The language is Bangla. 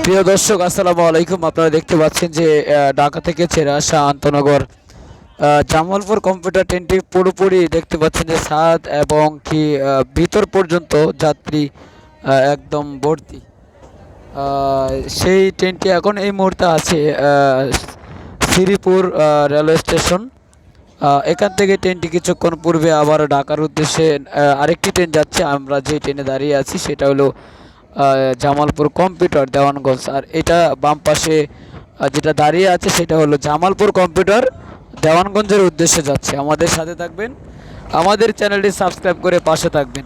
প্রিয় দর্শক আসসালামু আলাইকুম। আপনারা দেখতে পাচ্ছেন যে ঢাকা থেকে ছেড়ে আসা আন্তনগর জামালপুর কম্পিউটার ট্রেনটি পুরোপুরি দেখতে পাচ্ছেন যে ছাদ এবং কি ভিতর পর্যন্ত যাত্রী একদম ভর্তি। সেই ট্রেনটি এখন এই মুহূর্তে আছে শ্রীপুর রেলওয়ে স্টেশন। এখান থেকে ট্রেনটি কিছুক্ষণ পূর্বে আবার ঢাকার উদ্দেশ্যে আরেকটি ট্রেন যাচ্ছে। আমরা যে ট্রেনে দাঁড়িয়ে আছি সেটা হলো জামালপুর কম্পিউটার দেওয়ানগঞ্জ। আর এটা বাম পাশে যেটা দাঁড়িয়ে আছে সেটা হলো জামালপুর কম্পিউটার দেওয়ানগঞ্জের উদ্দেশ্যে যাচ্ছে। আমাদের সাথে থাকবেন, আমাদের চ্যানেলটি সাবস্ক্রাইব করে পাশে থাকবেন।